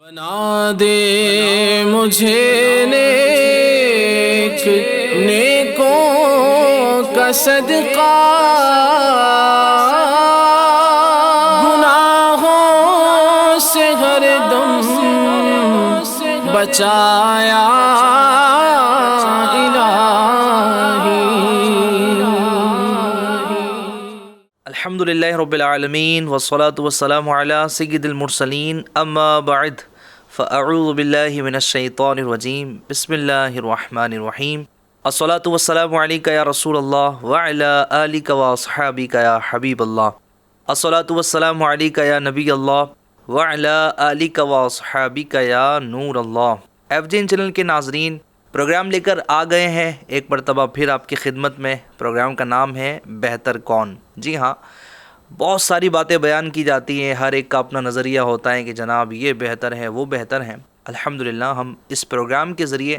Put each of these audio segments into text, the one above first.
بنا دے مجھے نیک نیکوں کا صدقہ، گناہوں سے ہر دم بچایا الہی۔ الحمدللہ رب العالمین والصلاة والسلام علی سید المرسلین، اما بعد فاعوذ باللہ من الشیطان الرجیم، بسم اللہ الرحمن الرحیم۔ الصلاة والسلام علیکہ یا رسول اللہ وعلی آلک واصحابک یا حبیب اللہ۔ الصلاة والسلام علیکہ یا نبی اللہ وعلی آلک واصحابک یا نور اللہ۔ ایف جین چینل کے ناظرین، پروگرام لے کر آ گئے ہیں ایک مرتبہ پھر آپ کی خدمت میں۔ پروگرام کا نام ہے بہتر کون؟ جی ہاں، بہت ساری باتیں بیان کی جاتی ہیں، ہر ایک کا اپنا نظریہ ہوتا ہے کہ جناب یہ بہتر ہے وہ بہتر ہے۔ الحمدللہ ہم اس پروگرام کے ذریعے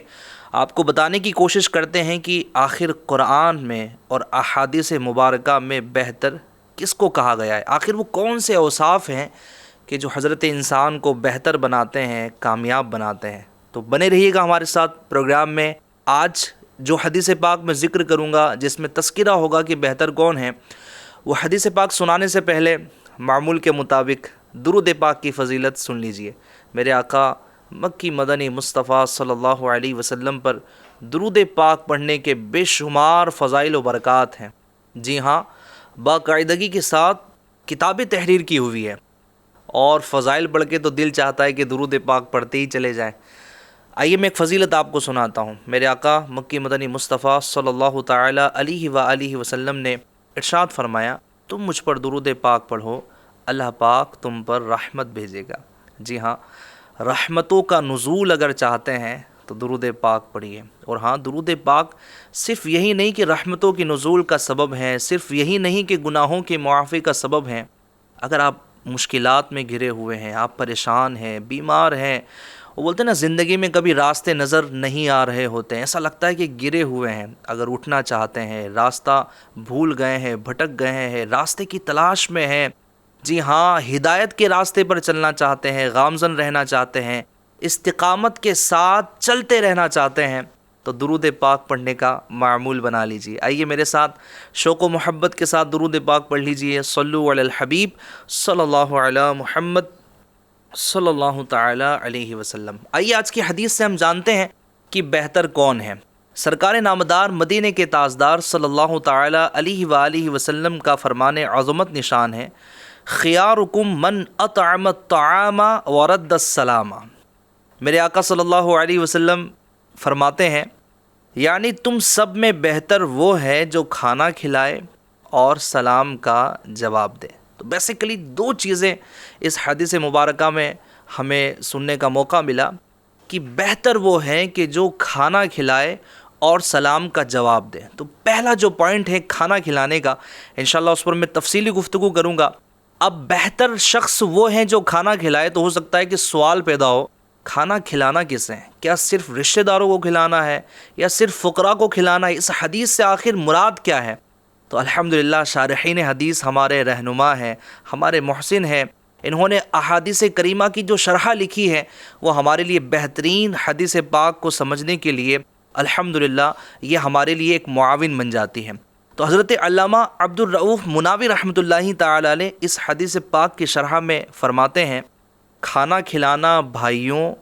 آپ کو بتانے کی کوشش کرتے ہیں کہ آخر قرآن میں اور احادیث مبارکہ میں بہتر کس کو کہا گیا ہے، آخر وہ کون سے اوصاف ہیں کہ جو حضرت انسان کو بہتر بناتے ہیں، کامیاب بناتے ہیں۔ تو بنے رہیے گا ہمارے ساتھ پروگرام میں۔ آج جو حدیث پاک میں ذکر کروں گا جس میں تذکرہ ہوگا کہ بہتر کون ہے، وہ حدیث پاک سنانے سے پہلے معمول کے مطابق درود پاک کی فضیلت سن لیجئے۔ میرے آقا مکی مدنی مصطفیٰ صلی اللہ علیہ وسلم پر درود پاک پڑھنے کے بے شمار فضائل و برکات ہیں۔ جی ہاں، باقاعدگی کے ساتھ کتابیں تحریر کی ہوئی ہے، اور فضائل پڑھ کے تو دل چاہتا ہے کہ درود پاک پڑھتے ہی چلے جائیں۔ آئیے میں ایک فضیلت آپ کو سناتا ہوں۔ میرے آقا مکی مدنی مصطفیٰ صلی اللہ تعالیٰ علیہ وآلہ وسلم نے ارشاد فرمایا، تم مجھ پر درود پاک پڑھو، اللہ پاک تم پر رحمت بھیجے گا۔ جی ہاں، رحمتوں کا نزول اگر چاہتے ہیں تو درود پاک پڑھیے۔ اور ہاں، درود پاک صرف یہی نہیں کہ رحمتوں کی نزول کا سبب ہے، صرف یہی نہیں کہ گناہوں کی معافی کا سبب ہے۔ اگر آپ مشکلات میں گھرے ہوئے ہیں، آپ پریشان ہیں، بیمار ہیں، وہ بولتے ہیں نا زندگی میں کبھی راستے نظر نہیں آ رہے ہوتے ہیں، ایسا لگتا ہے کہ گرے ہوئے ہیں، اگر اٹھنا چاہتے ہیں، راستہ بھول گئے ہیں، بھٹک گئے ہیں، راستے کی تلاش میں ہیں، جی ہاں، ہدایت کے راستے پر چلنا چاہتے ہیں، گامزن رہنا چاہتے ہیں، استقامت کے ساتھ چلتے رہنا چاہتے ہیں، تو درود پاک پڑھنے کا معمول بنا لیجئے۔ آئیے میرے ساتھ شوق و محبت کے ساتھ درود پاک پڑھ لیجئے۔ صلو علی الحبیب صلی اللہ علی محمد صلی اللہ تعالی علیہ وسلم۔ آئیے آج کی حدیث سے ہم جانتے ہیں کہ بہتر کون ہے۔ سرکار نامدار مدینے کے تاجدار صلی اللہ تعالی علیہ وآلہ وسلم کا فرمان عظمت نشان ہے، خیارکم من اطعم الطعام ورد السلام۔ میرے آقا صلی اللہ علیہ وسلم فرماتے ہیں، یعنی تم سب میں بہتر وہ ہے جو کھانا کھلائے اور سلام کا جواب دے۔ تو بیسیکلی دو چیزیں اس حدیث مبارکہ میں ہمیں سننے کا موقع ملا کہ بہتر وہ ہے کہ جو کھانا کھلائے اور سلام کا جواب دے۔ تو پہلا جو پوائنٹ ہے کھانا کھلانے کا، انشاءاللہ اس پر میں تفصیلی گفتگو کروں گا۔ اب بہتر شخص وہ ہے جو کھانا کھلائے، تو ہو سکتا ہے کہ سوال پیدا ہو، کھانا کھلانا کس ہے؟ کیا صرف رشتہ داروں کو کھلانا ہے یا صرف فقراء کو کھلانا ہے؟ اس حدیث سے آخر مراد کیا ہے؟ تو الحمدللہ شارحین حدیث ہمارے رہنما ہیں، ہمارے محسن ہیں، انہوں نے احادیث کریمہ کی جو شرح لکھی ہے وہ ہمارے لیے بہترین حدیث پاک کو سمجھنے کے لیے الحمدللہ یہ ہمارے لیے ایک معاون بن جاتی ہے۔ تو حضرت علامہ عبد الرؤف مناوی رحمۃ اللہ تعالی علیہ اس حدیث پاک کی شرح میں فرماتے ہیں، کھانا کھلانا بھائیوں،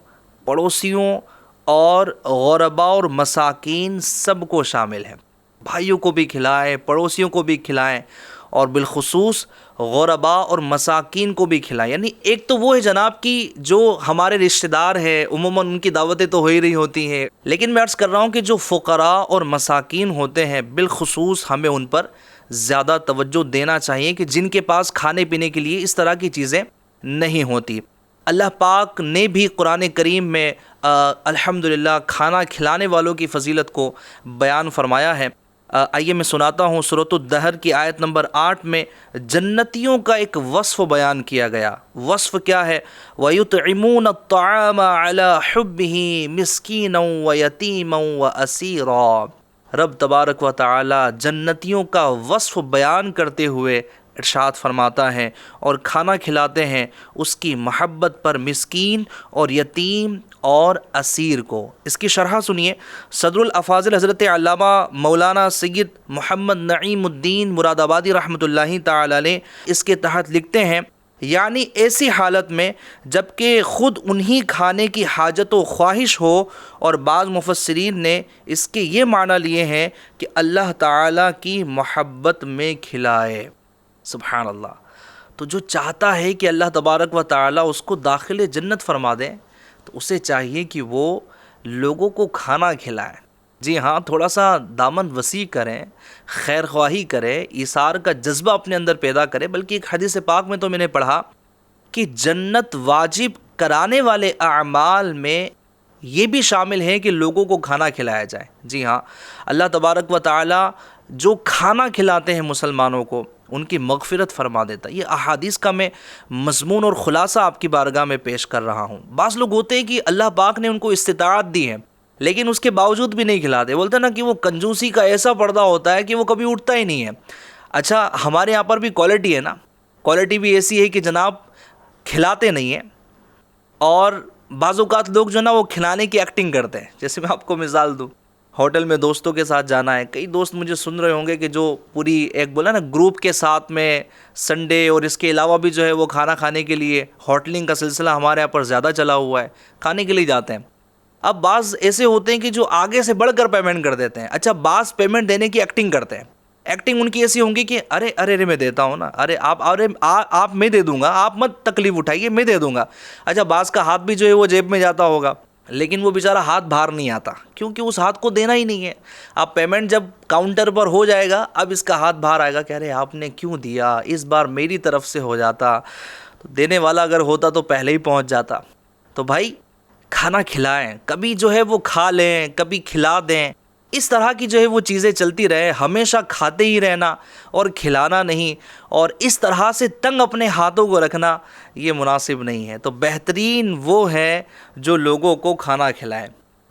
پڑوسیوں اور غرباء اور مساکین سب کو شامل ہے۔ بھائیوں کو بھی کھلائیں، پڑوسیوں کو بھی کھلائیں، اور بالخصوص غرباء اور مساکین کو بھی کھلائیں۔ یعنی ایک تو وہ ہے جناب کہ جو ہمارے رشتہ دار ہیں، عموماً ان کی دعوتیں تو ہو ہی رہی ہوتی ہیں، لیکن میں عرض کر رہا ہوں کہ جو فقراء اور مساکین ہوتے ہیں بالخصوص ہمیں ان پر زیادہ توجہ دینا چاہیے کہ جن کے پاس کھانے پینے کے لیے اس طرح کی چیزیں نہیں ہوتی۔ اللہ پاک نے بھی قرآن کریم میں الحمدللہ کھانا کھلانے والوں کی فضیلت کو بیان فرمایا ہے۔ آئیے میں سناتا ہوں، سورۃ الدہر کی آیت نمبر 8 میں جنتیوں کا ایک وصف بیان کیا گیا۔ وصف کیا ہے؟ وَيُطْعِمُونَ الطَّعَامَ عَلَى حُبِّهِ مِسْكِينًا وَيَتِيمًا وَأَسِيرًا۔ رب تبارک و تعالی جنتیوں کا وصف بیان کرتے ہوئے ارشاد فرماتا ہے اور کھانا کھلاتے ہیں اس کی محبت پر مسکین اور یتیم اور اسیر کو۔ اس کی شرح سنیے، صدر الافاضل حضرت علامہ مولانا سید محمد نعیم الدین مراد آبادی رحمۃ اللہ تعالی علیہ اس کے تحت لکھتے ہیں، یعنی ایسی حالت میں جب کہ خود انہی کھانے کی حاجت و خواہش ہو، اور بعض مفسرین نے اس کے یہ معنی لیے ہیں کہ اللہ تعالیٰ کی محبت میں کھلائے۔ سبحان اللہ۔ تو جو چاہتا ہے کہ اللہ تبارک و تعالیٰ اس کو داخل جنت فرما دے، تو اسے چاہیے کہ وہ لوگوں کو کھانا کھلائے۔ جی ہاں، تھوڑا سا دامن وسیع کریں، خیر خواہی کریں، ایثار کا جذبہ اپنے اندر پیدا کریں۔ بلکہ ایک حدیث پاک میں تو میں نے پڑھا کہ جنت واجب کرانے والے اعمال میں یہ بھی شامل ہے کہ لوگوں کو کھانا کھلایا جائے۔ جی ہاں، اللہ تبارک و تعالیٰ جو کھانا کھلاتے ہیں مسلمانوں کو، ان کی مغفرت فرما دیتا ہے۔ یہ احادیث کا میں مضمون اور خلاصہ آپ کی بارگاہ میں پیش کر رہا ہوں۔ بعض لوگ ہوتے ہیں کہ اللہ پاک نے ان کو استطاعت دی ہے، لیکن اس کے باوجود بھی نہیں کھلاتے۔ بولتے ہیں نا کہ وہ کنجوسی کا ایسا پردہ ہوتا ہے کہ وہ کبھی اٹھتا ہی نہیں ہے۔ اچھا، ہمارے یہاں پر بھی کوالٹی ہے نا، کوالٹی بھی ایسی ہے کہ جناب کھلاتے نہیں ہیں، اور بعض اوقات لوگ جو نا وہ کھلانے کی ایکٹنگ کرتے ہیں۔ جیسے میں آپ کو مثال دوں، ہوٹل میں دوستوں کے ساتھ جانا ہے، کئی دوست مجھے سن رہے ہوں گے کہ جو پوری ایک بولا نا گروپ کے ساتھ میں سنڈے اور اس کے علاوہ بھی جو ہے وہ کھانا کھانے کے لیے، ہوٹلنگ کا سلسلہ ہمارے یہاں پر زیادہ چلا ہوا ہے، کھانے کے لیے جاتے ہیں۔ اب بعض ایسے ہوتے ہیں کہ جو آگے سے بڑھ کر پیمنٹ کر دیتے ہیں۔ اچھا، بعض پیمنٹ دینے کی ایکٹنگ کرتے ہیں۔ ایکٹنگ ان کی ایسی ہوں گی کہ ارے میں دیتا ہوں نا، آپ میں دے دوں گا، آپ مت تکلیف اٹھائیے، میں دے دوں گا۔ اچھا، بعض کا ہاتھ بھی جو ہے وہ جیب میں جاتا ہوگا، لیکن وہ بیچارہ ہاتھ باہر نہیں آتا، کیونکہ اس ہاتھ کو دینا ہی نہیں ہے۔ اب پیمنٹ جب کاؤنٹر پر ہو جائے گا، اب اس کا ہاتھ باہر آئے گا کہ ارے آپ نے کیوں دیا، اس بار میری طرف سے ہو جاتا، تو دینے والا اگر ہوتا تو پہلے ہی پہنچ جاتا۔ تو بھائی کھانا کھلائیں، کبھی جو ہے وہ کھا لیں، کبھی کھلا دیں، اس طرح کی جو ہے وہ چیزیں چلتی رہے۔ ہمیشہ کھاتے ہی رہنا اور کھلانا نہیں، اور اس طرح سے تنگ اپنے ہاتھوں کو رکھنا، یہ مناسب نہیں ہے۔ تو بہترین وہ ہے جو لوگوں کو کھانا کھلائیں۔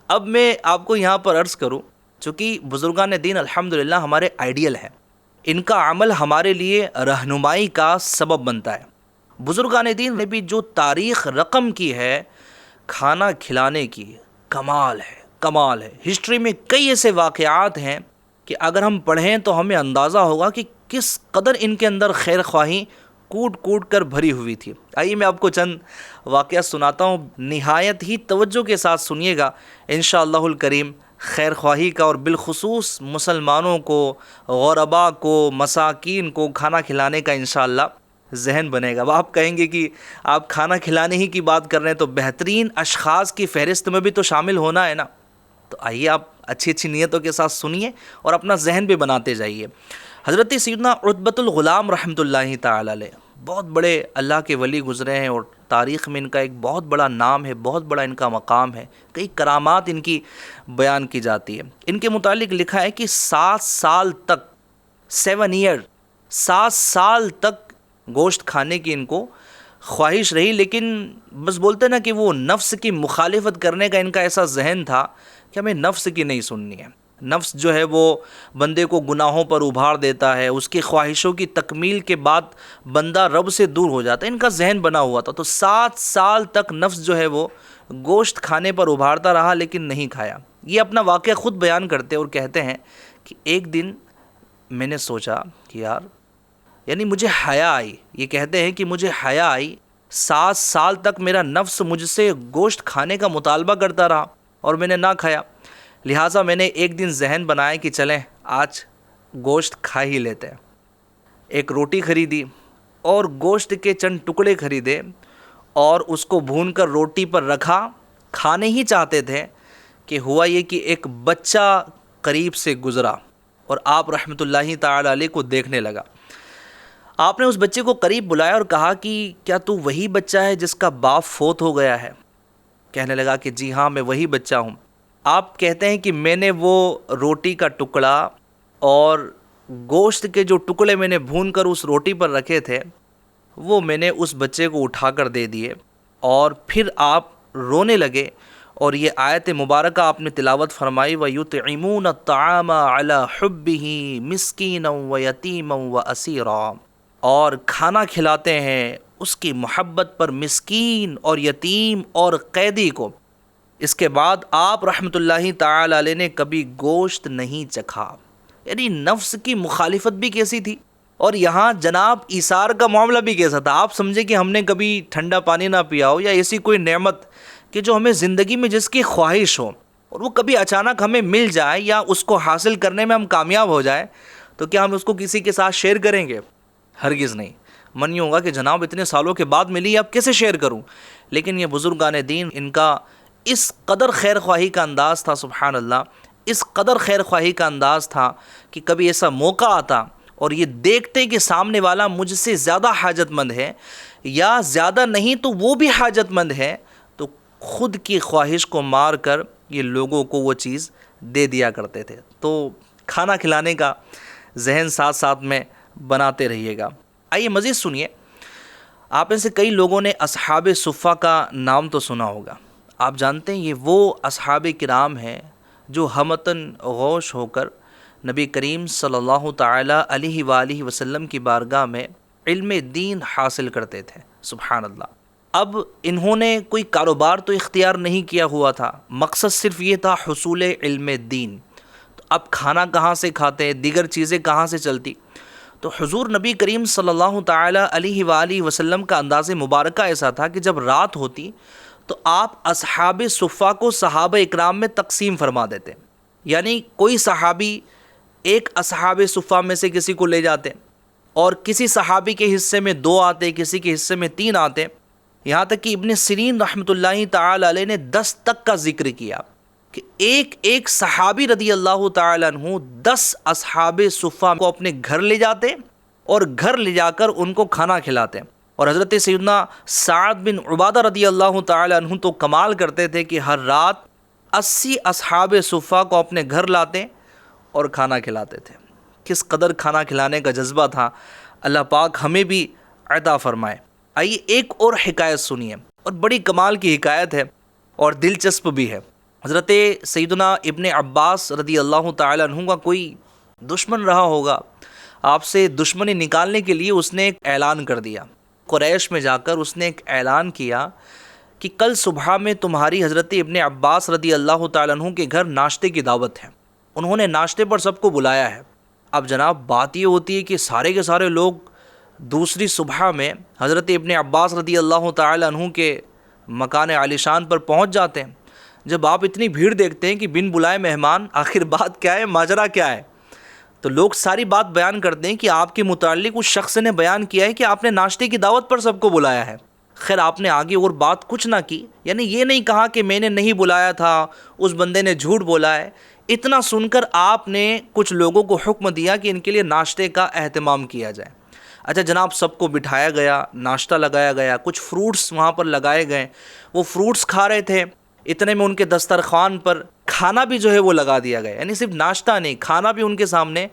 اب میں آپ کو یہاں پر عرض کروں، چونکہ بزرگان دین الحمدللہ ہمارے آئیڈیل ہیں، ان کا عمل ہمارے لیے رہنمائی کا سبب بنتا ہے۔ بزرگان دین نے بھی جو تاریخ رقم کی ہے کھانا کھلانے کی، کمال ہے۔ ہسٹری میں کئی ایسے واقعات ہیں کہ اگر ہم پڑھیں تو ہمیں اندازہ ہوگا کہ کس قدر ان کے اندر خیر خواہی کوٹ کر بھری ہوئی تھی۔ آئیے میں آپ کو چند واقعہ سناتا ہوں، نہایت ہی توجہ کے ساتھ سنیے گا انشاءاللہ الکریم۔ خیر خواہی کا اور بالخصوص مسلمانوں کو، غرباء کو، مساکین کو کھانا کھلانے کا انشاءاللہ ذہن بنے گا۔ اب آپ کہیں گے کہ آپ کھانا کھلانے ہی کی بات کر رہے ہیں، تو بہترین اشخاص کی فہرست میں بھی تو شامل ہونا ہے نا۔ تو آئیے آپ اچھی نیتوں کے ساتھ سنیے اور اپنا ذہن بھی بناتے جائیے۔ حضرت سیدنا عتبۃ الغلام رحمۃ اللہ تعالی علیہ بہت بڑے اللہ کے ولی گزرے ہیں، اور تاریخ میں ان کا ایک بہت بڑا نام ہے، بہت بڑا ان کا مقام ہے، کئی کرامات ان کی بیان کی جاتی ہے۔ ان کے متعلق لکھا ہے کہ 7 سال تک 7 سال تک گوشت کھانے کی ان کو خواہش رہی، لیکن بس بولتے نا کہ وہ نفس کی مخالفت کرنے کا ان کا ایسا ذہن تھا کہ ہمیں نفس کی نہیں سننی ہے۔ نفس جو ہے وہ بندے کو گناہوں پر ابھار دیتا ہے، اس کی خواہشوں کی تکمیل کے بعد بندہ رب سے دور ہو جاتا ہے۔ ان کا ذہن بنا ہوا تھا، تو 7 سال تک نفس جو ہے وہ گوشت کھانے پر ابھارتا رہا، لیکن نہیں کھایا۔ یہ اپنا واقعہ خود بیان کرتے اور کہتے ہیں کہ ایک دن میں نے سوچا کہ یار، یعنی مجھے حیا آئی، یہ کہتے ہیں کہ مجھے حیا آئی، 7 سال تک میرا نفس مجھ سے گوشت کھانے کا مطالبہ کرتا رہا اور میں نے نہ کھایا، لہٰذا میں نے ایک دن ذہن بنایا کہ چلیں آج گوشت کھا ہی لیتے ہیں۔ ایک روٹی خریدی اور گوشت کے چند ٹکڑے خریدے اور اس کو بھون کر روٹی پر رکھا۔ کھانے ہی چاہتے تھے کہ ہوا یہ کہ ایک بچہ قریب سے گزرا اور آپ رحمۃ اللہ تعالی علیہ کو دیکھنے لگا۔ آپ نے اس بچے کو قریب بلایا اور کہا کہ کیا تو وہی بچہ ہے جس کا باپ فوت ہو گیا ہے؟ کہنے لگا کہ جی ہاں، میں وہی بچہ ہوں۔ آپ کہتے ہیں کہ میں نے وہ روٹی کا ٹکڑا اور گوشت کے جو ٹکڑے میں نے بھون کر اس روٹی پر رکھے تھے، وہ میں نے اس بچے کو اٹھا کر دے دیے، اور پھر آپ رونے لگے اور یہ آیت مبارکہ آپ نے تلاوت فرمائی، وَيُطْعِمُونَ الطَّعَامَ عَلَى حُبِّهِ مِسْكِينًا وَيَتِيمًا وَأَسِيرًا۔ اور کھانا کھلاتے ہیں اس کی محبت پر مسکین اور یتیم اور قیدی کو۔ اس کے بعد آپ رحمۃ اللہ تعالی علیہ نے کبھی گوشت نہیں چکھا، یعنی نفس کی مخالفت بھی کیسی تھی، اور یہاں جناب ایثار کا معاملہ بھی کیسا تھا۔ آپ سمجھے کہ ہم نے کبھی ٹھنڈا پانی نہ پیا ہو یا ایسی کوئی نعمت کہ جو ہمیں زندگی میں جس کی خواہش ہو اور وہ کبھی اچانک ہمیں مل جائے یا اس کو حاصل کرنے میں ہم کامیاب ہو جائیں، تو کیا ہم اس کو کسی کے ساتھ شیئر کریں گے؟ ہرگز نہیں۔ من یہ ہوگا کہ جناب اتنے سالوں کے بعد ملی، اب کیسے شیئر کروں؟ لیکن یہ بزرگان دین، ان کا اس قدر خیر خواہی کا انداز تھا، سبحان اللہ، اس قدر خیر خواہی کا انداز تھا کہ کبھی ایسا موقع آتا اور یہ دیکھتے کہ سامنے والا مجھ سے زیادہ حاجت مند ہے، یا زیادہ نہیں تو وہ بھی حاجت مند ہے، تو خود کی خواہش کو مار کر یہ لوگوں کو وہ چیز دے دیا کرتے تھے۔ تو کھانا کھلانے کا ذہن ساتھ ساتھ میں بناتے رہیے گا۔ آئیے مزید سنیے، آپ میں سے کئی لوگوں نے اصحاب صفہ کا نام تو سنا ہوگا۔ آپ جانتے ہیں یہ وہ اصحاب کرام ہیں جو ہمتاً غوش ہو کر نبی کریم صلی اللہ تعالی علیہ وآلہ وسلم کی بارگاہ میں علم دین حاصل کرتے تھے، سبحان اللہ۔ اب انہوں نے کوئی کاروبار تو اختیار نہیں کیا ہوا تھا، مقصد صرف یہ تھا حصول علم دین۔ تو اب کھانا کہاں سے کھاتے، دیگر چیزیں کہاں سے چلتی؟ تو حضور نبی کریم صلی اللہ تعالی علیہ وآلہ وسلم کا انداز مبارکہ ایسا تھا کہ جب رات ہوتی تو آپ اصحاب صفہ کو صحابہ اکرام میں تقسیم فرما دیتے، یعنی کوئی صحابی ایک اصحاب صفہ میں سے کسی کو لے جاتے، اور کسی صحابی کے حصے میں 2 آتے، کسی کے حصے میں 3 آتے، یہاں تک کہ ابن سیرین رحمۃ اللہ تعالی علیہ نے 10 تک کا ذکر کیا کہ ایک ایک صحابی رضی اللہ تعالی عنہ 10 اصحاب صفہ کو اپنے گھر لے جاتے اور گھر لے جا کر ان کو کھانا کھلاتے۔ اور حضرت سیدنا سعد بن عبادہ رضی اللہ تعالی عنہ تو کمال کرتے تھے کہ ہر رات 80 اصحاب صفہ کو اپنے گھر لاتے اور کھانا کھلاتے تھے۔ کس قدر کھانا کھلانے کا جذبہ تھا، اللہ پاک ہمیں بھی عطا فرمائے۔ آئیے ایک اور حکایت سنیے، اور بڑی کمال کی حکایت ہے اور دلچسپ بھی ہے۔ حضرت سیدنا ابن عباس رضی اللہ تعالی عنہ کا کوئی دشمن رہا ہوگا، آپ سے دشمنی نکالنے کے لیے اس نے ایک اعلان کر دیا۔ قریش میں جا کر اس نے ایک اعلان کیا کہ کل صبح میں تمہاری حضرت ابن عباس رضی اللہ تعالی عنہ کے گھر ناشتے کی دعوت ہے۔ انہوں نے ناشتے پر سب کو بلایا ہے۔ اب جناب بات یہ ہوتی ہے کہ سارے کے سارے لوگ دوسری صبح میں حضرت ابن عباس رضی اللہ تعالی عنہ کے مکان عالیشان پر پہنچ جاتے ہیں۔ جب آپ اتنی بھیڑ دیکھتے ہیں کہ بن بلائے مہمان، آخر بات کیا ہے، ماجرا کیا ہے، تو لوگ ساری بات بیان کرتے ہیں کہ آپ کے متعلق اس شخص نے بیان کیا ہے کہ آپ نے ناشتے کی دعوت پر سب کو بلایا ہے۔ خیر آپ نے آگے اور بات کچھ نہ کی، یعنی یہ نہیں کہا کہ میں نے نہیں بلایا تھا، اس بندے نے جھوٹ بولا ہے۔ اتنا سن کر آپ نے کچھ لوگوں کو حکم دیا کہ ان کے لیے ناشتے کا اہتمام کیا جائے۔ اچھا جناب، سب کو بٹھایا گیا، ناشتہ لگایا گیا، کچھ فروٹس وہاں پر لگائے گئے، وہ فروٹس کھا رہے تھے۔ اتنے میں ان کے دسترخوان پر کھانا بھی جو ہے وہ لگا دیا گیا، یعنی صرف ناشتہ نہیں، کھانا بھی ان کے سامنے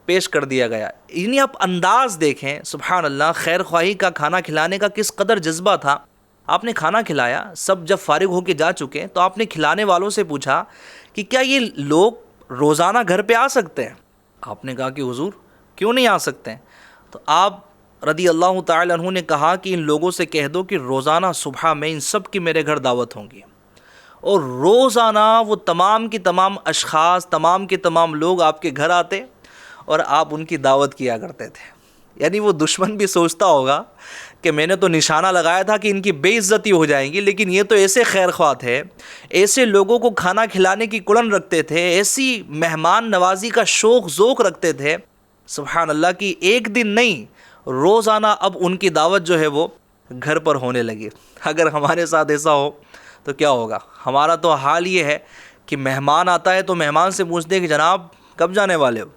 پیش کر دیا گیا۔ یعنی آپ انداز دیکھیں، سبحان اللہ، خیر خواہی کا، کھانا کھلانے کا کس قدر جذبہ تھا۔ آپ نے کھانا کھلایا، سب جب فارغ ہو کے جا چکے تو آپ نے کھلانے والوں سے پوچھا کہ کیا یہ لوگ روزانہ گھر پہ آ سکتے ہیں؟ آپ نے کہا کہ حضور کیوں نہیں آ سکتے ہیں؟ تو آپ رضی اللہ تعالی عنہ نے کہا کہ ان لوگوں سے کہہ دو کہ روزانہ صبح میں ان سب کی میرے گھر دعوت ہوں گی، اور روزانہ وہ تمام کی تمام اشخاص، تمام کے تمام لوگ آپ کے گھر آتے اور آپ ان کی دعوت کیا کرتے تھے۔ یعنی وہ دشمن بھی سوچتا ہوگا کہ میں نے تو نشانہ لگایا تھا کہ ان کی بے عزتی ہو جائیں گی، لیکن یہ تو ایسے خیر خواہ تھے، ایسے لوگوں کو کھانا کھلانے کی کڑن رکھتے تھے، ایسی مہمان نوازی کا شوق ذوق رکھتے تھے، سبحان اللہ، کی ایک دن نہیں روزانہ اب ان کی دعوت جو ہے وہ گھر پر ہونے لگی۔ اگر ہمارے ساتھ ایسا ہو تو کیا ہوگا؟ ہمارا تو حال یہ ہے کہ مہمان آتا ہے تو مہمان سے پوچھتے ہیں کہ جناب کب جانے والے ہو،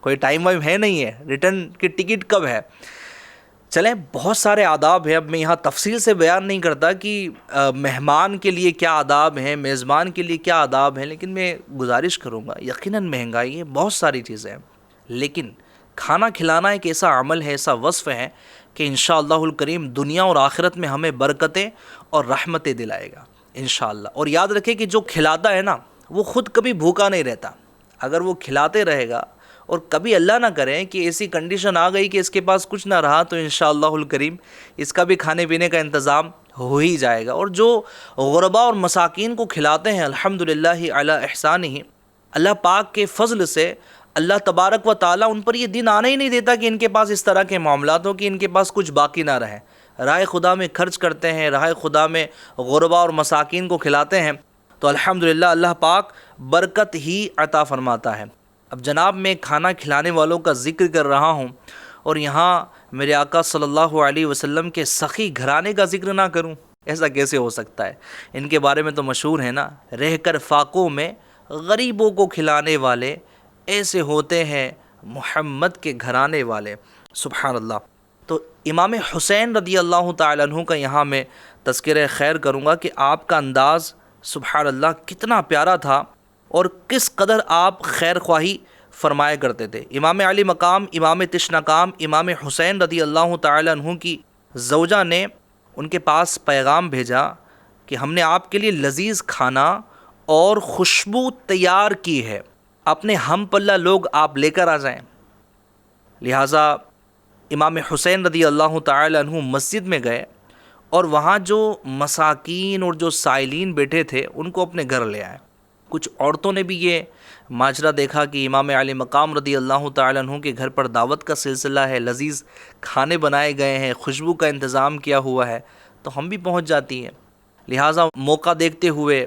کوئی ٹائم وائم ہے نہیں ہے، ریٹرن کی ٹکٹ کب ہے؟ چلیں، بہت سارے آداب ہیں، اب میں یہاں تفصیل سے بیان نہیں کرتا کہ مہمان کے لیے کیا آداب ہیں، میزبان کے لیے کیا آداب ہیں، لیکن میں گزارش کروں گا، یقیناً مہنگائی ہے، بہت ساری چیزیں ہیں، لیکن کھانا کھلانا ایک ایسا عمل ہے، ایسا وصف ہے کہ انشاءاللہ الکریم دنیا اور آخرت میں ہمیں برکتیں اور رحمتیں دلائے گا انشاءاللہ۔ اور یاد رکھیں کہ جو کھلاتا ہے نا وہ خود کبھی بھوکا نہیں رہتا۔ اگر وہ کھلاتے رہے گا اور کبھی اللہ نہ کریں کہ ایسی کنڈیشن آ گئی کہ اس کے پاس کچھ نہ رہا تو انشاءاللہ الکریم اس کا بھی کھانے پینے کا انتظام ہو ہی جائے گا۔ اور جو غربا اور مساکین کو کھلاتے ہیں الحمدللہ علی احسانہ، اللہ پاک کے فضل سے اللہ تبارک و تعالیٰ ان پر یہ دن آنے ہی نہیں دیتا کہ ان کے پاس اس طرح کے معاملات ہوں کہ ان کے پاس کچھ باقی نہ رہے۔ راہ خدا میں خرچ کرتے ہیں، راہ خدا میں غربا اور مساکین کو کھلاتے ہیں تو الحمدللہ اللہ پاک برکت ہی عطا فرماتا ہے۔ اب جناب میں کھانا کھلانے والوں کا ذکر کر رہا ہوں اور یہاں میرے آقا صلی اللہ علیہ وسلم کے سخی گھرانے کا ذکر نہ کروں، ایسا کیسے ہو سکتا ہے؟ ان کے بارے میں تو مشہور ہے نا، رہ کر فاقوں میں غریبوں کو کھلانے والے ایسے ہوتے ہیں محمد کے گھرانے والے، سبحان اللہ۔ تو امام حسین رضی اللہ تعالیٰ عنہ کا یہاں میں تذکرہ خیر کروں گا کہ آپ کا انداز سبحان اللہ کتنا پیارا تھا اور کس قدر آپ خیر خواہی فرمایا کرتے تھے۔ امام علی مقام، امام تشنقام، امام حسین رضی اللہ تعالیٰ عنہ کی زوجہ نے ان کے پاس پیغام بھیجا کہ ہم نے آپ کے لیے لذیذ کھانا اور خوشبو تیار کی ہے، اپنے ہم پلہ لوگ آپ لے کر آ جائیں۔ لہٰذا امام حسین رضی اللہ تعالی عنہ مسجد میں گئے اور وہاں جو مساکین اور جو سائلین بیٹھے تھے ان کو اپنے گھر لے آئے۔ کچھ عورتوں نے بھی یہ ماجرا دیکھا کہ امام علی مقام رضی اللہ تعالی عنہ کے گھر پر دعوت کا سلسلہ ہے، لذیذ کھانے بنائے گئے ہیں، خوشبو کا انتظام کیا ہوا ہے، تو ہم بھی پہنچ جاتی ہیں۔ لہٰذا موقع دیکھتے ہوئے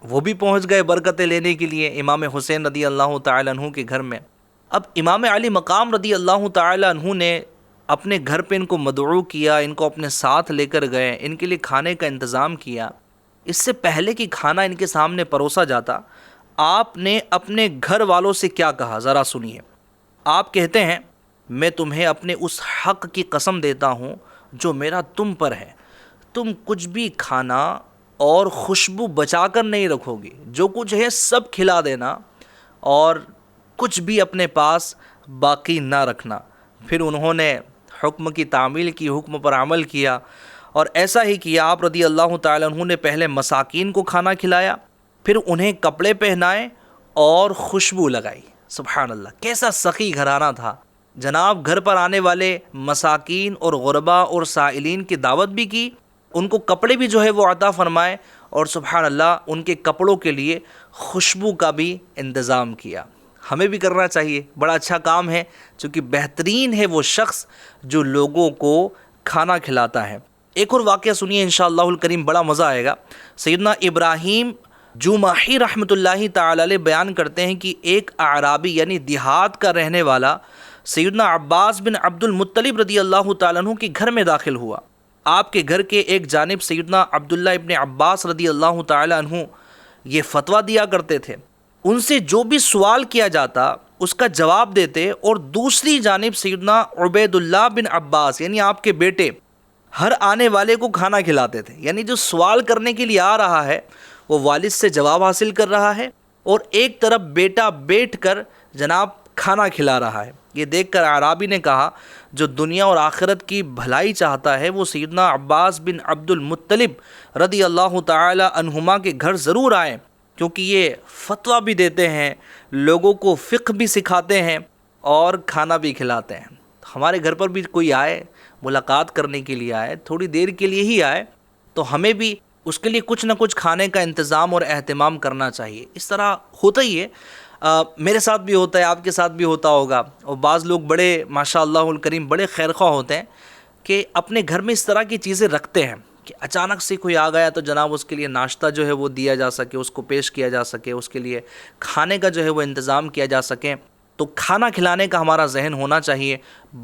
وہ بھی پہنچ گئے برکتیں لینے کے لیے امام حسین رضی اللہ تعالی عنہ کے گھر میں۔ اب امام علی مقام رضی اللہ تعالی عنہ نے اپنے گھر پہ ان کو مدعو کیا، ان کو اپنے ساتھ لے کر گئے، ان کے لیے کھانے کا انتظام کیا۔ اس سے پہلے کہ کھانا ان کے سامنے پروسا جاتا، آپ نے اپنے گھر والوں سے کیا کہا ذرا سنیے۔ آپ کہتے ہیں میں تمہیں اپنے اس حق کی قسم دیتا ہوں جو میرا تم پر ہے، تم کچھ بھی کھانا اور خوشبو بچا کر نہیں رکھو گی، جو کچھ ہے سب کھلا دینا اور کچھ بھی اپنے پاس باقی نہ رکھنا۔ پھر انہوں نے حکم کی تعمیل کی، حکم پر عمل کیا اور ایسا ہی کیا۔ آپ رضی اللہ تعالیٰ عنہ نے پہلے مساکین کو کھانا کھلایا، پھر انہیں کپڑے پہنائے اور خوشبو لگائی۔ سبحان اللہ، کیسا سخی گھرانہ تھا جناب۔ گھر پر آنے والے مساکین اور غربا اور سائلین کی دعوت بھی کی، ان کو کپڑے بھی جو ہے وہ عطا فرمائے اور سبحان اللہ ان کے کپڑوں کے لیے خوشبو کا بھی انتظام کیا۔ ہمیں بھی کرنا چاہیے، بڑا اچھا کام ہے، چونکہ بہترین ہے وہ شخص جو لوگوں کو کھانا کھلاتا ہے۔ ایک اور واقعہ سنیے انشاءاللہ الکریم، بڑا مزہ آئے گا۔ سیدنا ابراہیم جماحی رحمۃ اللہ تعالی علیہ بیان کرتے ہیں کہ ایک اعرابی یعنی دیہات کا رہنے والا سیدنا عباس بن عبد المطلب رضی اللہ تعالیٰ عنہ کے گھر میں داخل ہوا۔ آپ کے گھر کے ایک جانب سیدنا عبداللہ ابن عباس رضی اللہ تعالیٰ عنہ یہ فتویٰ دیا کرتے تھے، ان سے جو بھی سوال کیا جاتا اس کا جواب دیتے، اور دوسری جانب سیدنا عبید اللہ بن عباس یعنی آپ کے بیٹے ہر آنے والے کو کھانا کھلاتے تھے۔ یعنی جو سوال کرنے کے لیے آ رہا ہے وہ والد سے جواب حاصل کر رہا ہے اور ایک طرف بیٹا بیٹھ کر جناب کھانا کھلا رہا ہے۔ یہ دیکھ کر اعرابی نے کہا جو دنیا اور آخرت کی بھلائی چاہتا ہے وہ سیدنا عباس بن عبد المطلب رضی اللہ تعالی عنہما کے گھر ضرور آئے، کیونکہ یہ فتویٰ بھی دیتے ہیں، لوگوں کو فقہ بھی سکھاتے ہیں اور کھانا بھی کھلاتے ہیں۔ ہمارے گھر پر بھی کوئی آئے، ملاقات کرنے کے لیے آئے، تھوڑی دیر کے لیے ہی آئے، تو ہمیں بھی اس کے لیے کچھ نہ کچھ کھانے کا انتظام اور اہتمام کرنا چاہیے۔ اس طرح ہوتا ہی ہے، میرے ساتھ بھی ہوتا ہے، آپ کے ساتھ بھی ہوتا ہوگا، اور بعض لوگ بڑے ماشاء اللہ الکریم بڑے خیرخواہ ہوتے ہیں کہ اپنے گھر میں اس طرح کی چیزیں رکھتے ہیں کہ اچانک سے کوئی آ گیا تو جناب اس کے لیے ناشتہ جو ہے وہ دیا جا سکے، اس کو پیش کیا جا سکے، اس کے لیے کھانے کا جو ہے وہ انتظام کیا جا سکے۔ تو کھانا کھلانے کا ہمارا ذہن ہونا چاہیے۔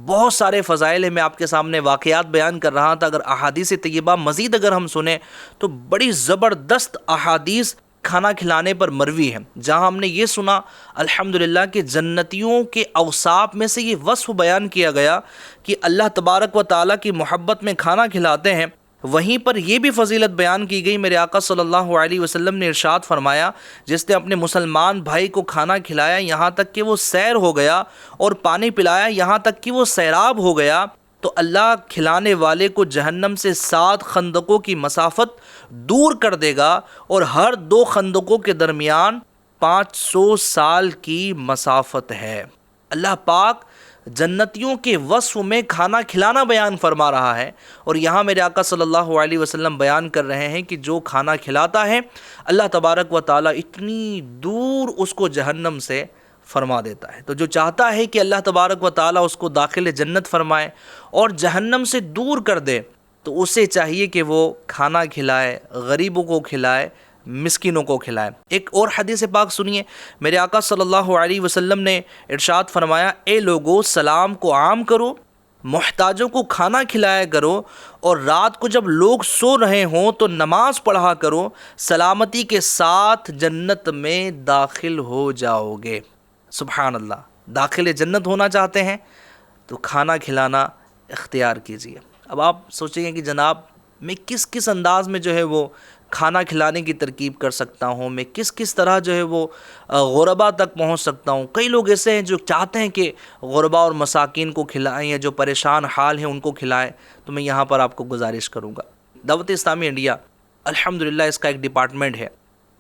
بہت سارے فضائل ہیں، میں آپ کے سامنے واقعات بیان کر رہا تھا، اگر احادیث طیبہ مزید اگر ہم سنیں تو بڑی زبردست احادیث کھانا کھلانے پر مروی ہے، جہاں ہم نے یہ سنا الحمدللہ کہ جنتیوں کے اوصاف میں سے یہ وصف بیان کیا گیا کہ اللہ تبارک و تعالیٰ کی محبت میں کھانا کھلاتے ہیں۔ وہیں پر یہ بھی فضیلت بیان کی گئی، میرے آقا صلی اللہ علیہ وسلم نے ارشاد فرمایا جس نے اپنے مسلمان بھائی کو کھانا کھلایا یہاں تک کہ وہ سیر ہو گیا اور پانی پلایا یہاں تک کہ وہ سیراب ہو گیا، تو اللہ کھلانے والے کو جہنم سے 7 خندقوں کی مسافت دور کر دے گا، اور ہر 2 خندقوں کے درمیان 500 سال کی مسافت ہے۔ اللہ پاک جنتیوں کے وصف میں کھانا کھلانا بیان فرما رہا ہے، اور یہاں میرے آقا صلی اللہ علیہ وسلم بیان کر رہے ہیں کہ جو کھانا کھلاتا ہے اللہ تبارک و تعالیٰ اتنی دور اس کو جہنم سے فرما دیتا ہے۔ تو جو چاہتا ہے کہ اللہ تبارک و تعالیٰ اس کو داخل جنت فرمائے اور جہنم سے دور کر دے، تو اسے چاہیے کہ وہ کھانا کھلائے، غریبوں کو کھلائے، مسکینوں کو کھلائے۔ ایک اور حدیث پاک سنیے، میرے آقا صلی اللہ علیہ وسلم نے ارشاد فرمایا، اے لوگو سلام کو عام کرو، محتاجوں کو کھانا کھلایا کرو، اور رات کو جب لوگ سو رہے ہوں تو نماز پڑھا کرو، سلامتی کے ساتھ جنت میں داخل ہو جاؤ گے۔ سبحان اللہ، داخل جنت ہونا چاہتے ہیں تو کھانا کھلانا اختیار کیجیے۔ اب آپ سوچیں گے کہ جناب میں کس کس انداز میں جو ہے وہ کھانا کھلانے کی ترکیب کر سکتا ہوں، میں کس کس طرح جو ہے وہ غربا تک پہنچ سکتا ہوں۔ کئی لوگ ایسے ہیں جو چاہتے ہیں کہ غربا اور مساکین کو کھلائیں یا جو پریشان حال ہیں ان کو کھلائیں، تو میں یہاں پر آپ کو گزارش کروں گا، دعوت اسلامی انڈیا الحمدللہ اس کا ایک ڈپارٹمنٹ ہے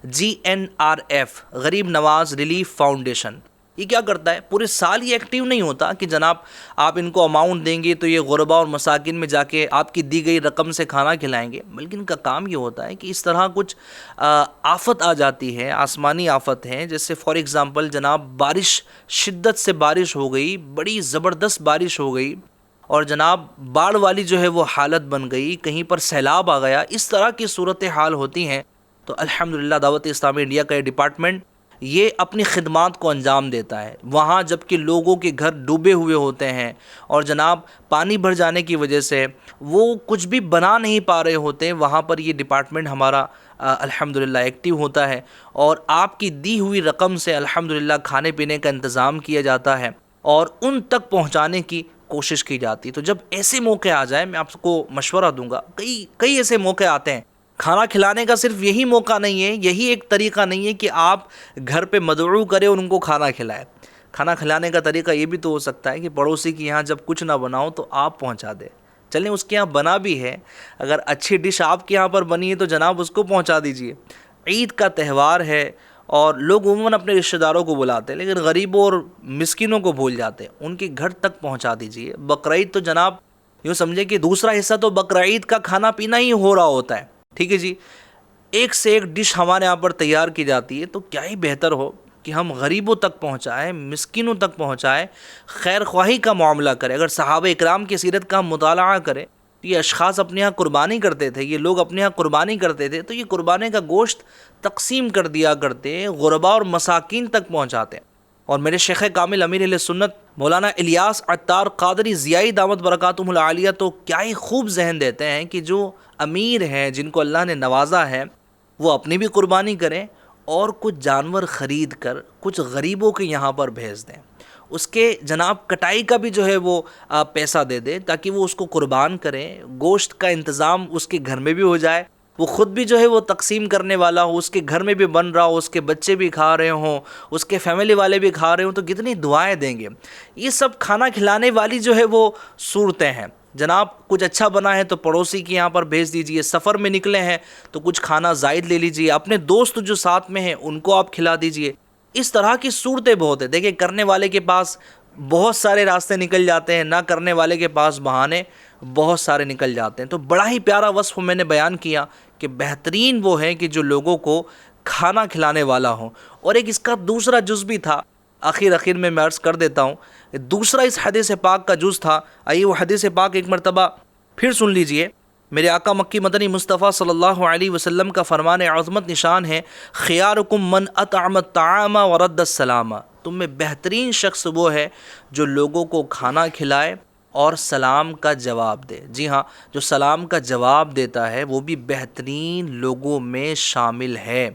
GNRF، غریب نواز ریلیف فاؤنڈیشن۔ یہ کیا کرتا ہے؟ پورے سال یہ ایکٹیو نہیں ہوتا کہ جناب آپ ان کو اماؤنٹ دیں گے تو یہ غربا اور مساکین میں جا کے آپ کی دی گئی رقم سے کھانا کھلائیں گے، بلکہ ان کا کام یہ ہوتا ہے کہ اس طرح کچھ آفت آ جاتی ہے، آسمانی آفت ہیں، جیسے فار ایگزامپل جناب بارش، شدت سے بارش ہو گئی، بڑی زبردست بارش ہو گئی، اور جناب باڑھ والی جو ہے وہ حالت بن گئی، کہیں پر سیلاب آ گیا، اس طرح کی صورتحال ہوتی ہیں، تو الحمدللہ دعوت اسلامی انڈیا کا یہ ڈپارٹمنٹ یہ اپنی خدمات کو انجام دیتا ہے وہاں، جب کہ لوگوں کے گھر ڈوبے ہوئے ہوتے ہیں اور جناب پانی بھر جانے کی وجہ سے وہ کچھ بھی بنا نہیں پا رہے ہوتے، وہاں پر یہ ڈپارٹمنٹ ہمارا الحمدللہ ایکٹیو ہوتا ہے، اور آپ کی دی ہوئی رقم سے الحمدللہ کھانے پینے کا انتظام کیا جاتا ہے اور ان تک پہنچانے کی کوشش کی جاتی ہے۔ تو جب ایسے موقع آ جائے، میں آپ کو مشورہ دوں گا، کئی ایسے موقع آتے ہیں، کھانا کھلانے کا صرف یہی موقع نہیں ہے، یہی ایک طریقہ نہیں ہے کہ آپ گھر پہ مدعو کریں اور ان کو کھانا کھلائیں۔ کھانا کھلانے کا طریقہ یہ بھی تو ہو سکتا ہے کہ پڑوسی کے یہاں جب کچھ نہ بناؤ تو آپ پہنچا دیں، چلیں اس کے یہاں بنا بھی ہے، اگر اچھی ڈش آپ کے یہاں پر بنی ہے تو جناب اس کو پہنچا دیجئے۔ عید کا تہوار ہے اور لوگ عموماً اپنے رشتہ داروں کو بلاتے ہیں، لیکن غریبوں اور مسکینوں کو بھول جاتے ہیں، ان کے گھر تک پہنچا دیجئے۔ بقرعید تو جناب یوں سمجھے کہ دوسرا حصہ تو بقرعید کا کھانا پینا ہی ہو رہا ہوتا ہے، ٹھیک ہے جی، ایک سے ایک ڈش ہمارے یہاں پر تیار کی جاتی ہے، تو کیا ہی بہتر ہو کہ ہم غریبوں تک پہنچائیں، مسکینوں تک پہنچائیں، خیر خواہی کا معاملہ کریں۔ اگر صحابہ اکرام کی سیرت کا ہم مطالعہ کریں، یہ اشخاص اپنے یہاں قربانی کرتے تھے، یہ لوگ اپنے یہاں قربانی کرتے تھے، تو یہ قربانی کا گوشت تقسیم کر دیا کرتے، غربا اور مساکین تک پہنچاتے۔ اور میرے شیخ کامل امیر اہل سنت مولانا الیاس عطار قادری ضیائی دامت برکاتہم العالیہ تو کیا ہی خوب ذہن دیتے ہیں کہ جو امیر ہیں، جن کو اللہ نے نوازا ہے، وہ اپنی بھی قربانی کریں اور کچھ جانور خرید کر کچھ غریبوں کے یہاں پر بھیج دیں، اس کے جناب کٹائی کا بھی جو ہے وہ پیسہ دے دیں تاکہ وہ اس کو قربان کریں، گوشت کا انتظام اس کے گھر میں بھی ہو جائے، وہ خود بھی جو ہے وہ تقسیم کرنے والا ہو، اس کے گھر میں بھی بن رہا ہو، اس کے بچے بھی کھا رہے ہوں، اس کے فیملی والے بھی کھا رہے ہوں، تو کتنی دعائیں دیں گے۔ یہ سب کھانا کھلانے والی جو ہے وہ صورتیں ہیں۔ جناب کچھ اچھا بنا ہے تو پڑوسی کے یہاں پر بھیج دیجئے، سفر میں نکلے ہیں تو کچھ کھانا زائد لے لیجئے، اپنے دوست جو ساتھ میں ہیں ان کو آپ کھلا دیجئے۔ اس طرح کی صورتیں بہت ہیں۔ دیکھیں کرنے والے کے پاس بہت سارے راستے نکل جاتے ہیں، نہ کرنے والے کے پاس بہانے بہت سارے نکل جاتے ہیں۔ تو بڑا ہی پیارا وصف میں نے بیان کیا کہ بہترین وہ ہے کہ جو لوگوں کو کھانا کھلانے والا ہو۔ اور ایک اس کا دوسرا جز بھی تھا، آخر میں عرض کر دیتا ہوں، دوسرا اس حدیث پاک کا جز تھا۔ آئیے وہ حدیث پاک ایک مرتبہ پھر سن لیجئے۔ میرے آقا مکی مدنی مصطفیٰ صلی اللہ علیہ وسلم کا فرمان عظمت نشان ہے، خیارکم من اطعم الطعام ورد السلام، تم میں بہترین شخص وہ ہے جو لوگوں کو کھانا کھلائے اور سلام کا جواب دے۔ جی ہاں، جو سلام کا جواب دیتا ہے وہ بھی بہترین لوگوں میں شامل ہے۔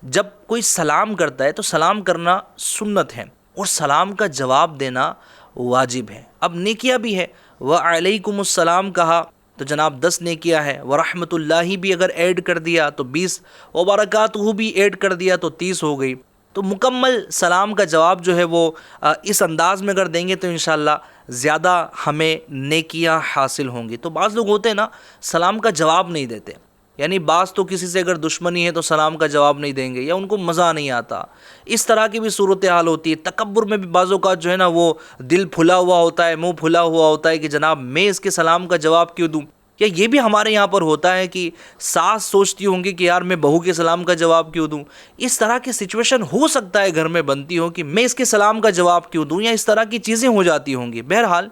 جب کوئی سلام کرتا ہے تو سلام کرنا سنت ہے اور سلام کا جواب دینا واجب ہے۔ اب نیکیاں بھی ہے، وعلیکم السلام کہا تو جناب 10 نیکیاں ہے، ورحمۃ اللہ بھی اگر ایڈ کر دیا تو 20، وبرکاتہ بھی ایڈ کر دیا تو 30 ہو گئی۔ تو مکمل سلام کا جواب جو ہے وہ اس انداز میں اگر دیں گے تو انشاءاللہ زیادہ ہمیں نیکیاں حاصل ہوں گی۔ تو بعض لوگ ہوتے ہیں نا، سلام کا جواب نہیں دیتے، یعنی بعض تو کسی سے اگر دشمنی ہے تو سلام کا جواب نہیں دیں گے یا ان کو مزہ نہیں آتا، اس طرح کی بھی صورتحال ہوتی ہے۔ تکبر میں بھی بعض اوقات جو ہے نا وہ دل پھلا ہوا ہوتا ہے، منہ پھلا ہوا ہوتا ہے کہ جناب میں اس کے سلام کا جواب کیوں دوں؟ یا یہ بھی ہمارے یہاں پر ہوتا ہے کہ ساس سوچتی ہوں گی کہ یار میں بہو کے سلام کا جواب کیوں دوں؟ اس طرح کی سچویشن ہو سکتا ہے گھر میں بنتی ہو کہ میں اس کے سلام کا جواب کیوں دوں، یا اس طرح کی چیزیں ہو جاتی ہوں گی۔ بہرحال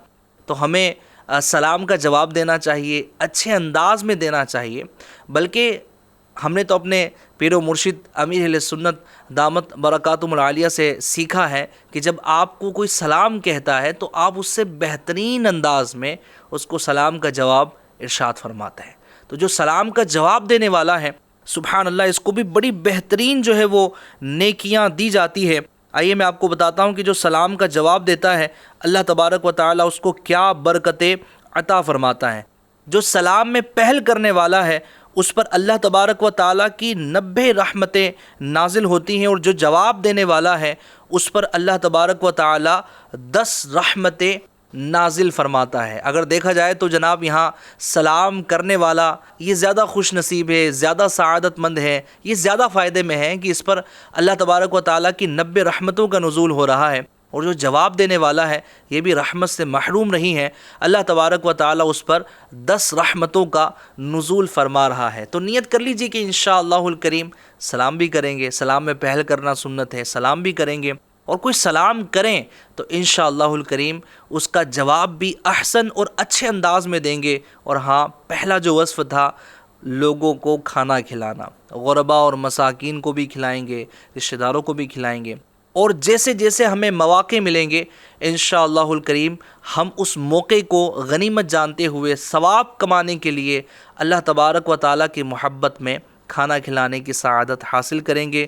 تو ہمیں سلام کا جواب دینا چاہیے، اچھے انداز میں دینا چاہیے، بلکہ ہم نے تو اپنے پیر و مرشد امیر اہل سنت دامت برکاتہم العالیہ سے سیکھا ہے کہ جب آپ کو کوئی سلام کہتا ہے تو آپ اس سے بہترین انداز میں اس کو سلام کا جواب ارشاد فرماتے ہیں۔ تو جو سلام کا جواب دینے والا ہے سبحان اللہ، اس کو بھی بڑی بہترین جو ہے وہ نیکیاں دی جاتی ہے۔ آئیے میں آپ کو بتاتا ہوں کہ جو سلام کا جواب دیتا ہے اللہ تبارک و تعالیٰ اس کو کیا برکتیں عطا فرماتا ہے۔ جو سلام میں پہل کرنے والا ہے اس پر اللہ تبارک و تعالیٰ کی 90 رحمتیں نازل ہوتی ہیں، اور جو جواب دینے والا ہے اس پر اللہ تبارک و تعالیٰ 10 رحمتیں نازل فرماتا ہے۔ اگر دیکھا جائے تو جناب یہاں سلام کرنے والا یہ زیادہ خوش نصیب ہے، زیادہ سعادت مند ہے، یہ زیادہ فائدے میں ہے کہ اس پر اللہ تبارک و تعالیٰ کی 90 رحمتوں کا نزول ہو رہا ہے، اور جو جواب دینے والا ہے یہ بھی رحمت سے محروم نہیں ہے، اللہ تبارک و تعالیٰ اس پر 10 رحمتوں کا نزول فرما رہا ہے۔ تو نیت کر لیجئے کہ انشاءاللہ الکریم سلام بھی کریں گے، سلام میں پہل کرنا سنت ہے، سلام بھی کریں گے، اور کوئی سلام کریں تو انشاءاللہ الکریم اس کا جواب بھی احسن اور اچھے انداز میں دیں گے۔ اور ہاں، پہلا جو وصف تھا لوگوں کو کھانا کھلانا، غرباء اور مساکین کو بھی کھلائیں گے، رشتہ داروں کو بھی کھلائیں گے، اور جیسے جیسے ہمیں مواقع ملیں گے انشاءاللہ الکریم ہم اس موقع کو غنیمت جانتے ہوئے ثواب کمانے کے لیے اللہ تبارک و تعالیٰ کی محبت میں کھانا کھلانے کی سعادت حاصل کریں گے۔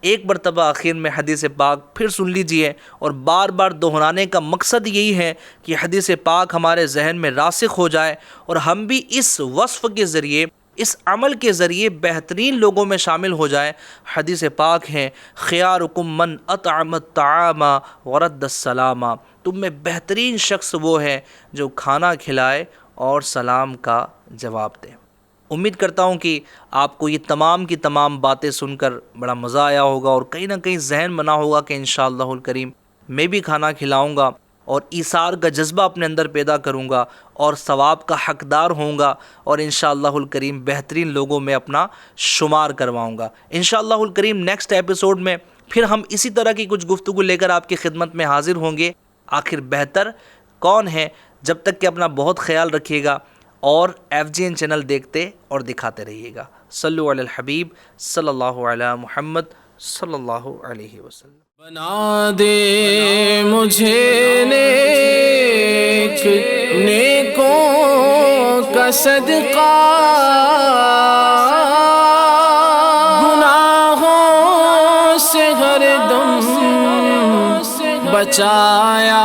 ایک مرتبہ آخر میں حدیث پاک پھر سن لیجئے، اور بار بار دہرانے کا مقصد یہی ہے کہ حدیث پاک ہمارے ذہن میں راسخ ہو جائے، اور ہم بھی اس وصف کے ذریعے، اس عمل کے ذریعے بہترین لوگوں میں شامل ہو جائیں۔ حدیث پاک ہے خیارکم من اطعم الطعام ورد السلام، تم میں بہترین شخص وہ ہے جو کھانا کھلائے اور سلام کا جواب دے۔ امید کرتا ہوں کہ آپ کو یہ تمام کی تمام باتیں سن کر بڑا مزہ آیا ہوگا، اور کہیں نہ کہیں ذہن بنا ہوگا کہ انشاءاللہ الکریم میں بھی کھانا کھلاؤں گا اور ایثار کا جذبہ اپنے اندر پیدا کروں گا، اور ثواب کا حقدار ہوں گا، اور انشاءاللہ الکریم بہترین لوگوں میں اپنا شمار کرواؤں گا۔ انشاءاللہ الکریم نیکسٹ ایپیسوڈ میں پھر ہم اسی طرح کی کچھ گفتگو لے کر آپ کی خدمت میں حاضر ہوں گے۔ آخر بہتر کون ہے؟ جب تک کہ اپنا بہت خیال رکھیے گا، اور FGN چینل دیکھتے اور دکھاتے رہیے گا۔ صلو علی الحبیب صلی اللہ علی محمد صلی اللہ علیہ وسلم۔ بنا دے مجھے نیک، نیکوں کا صدقہ، گناہوں سے ہر دم بچایا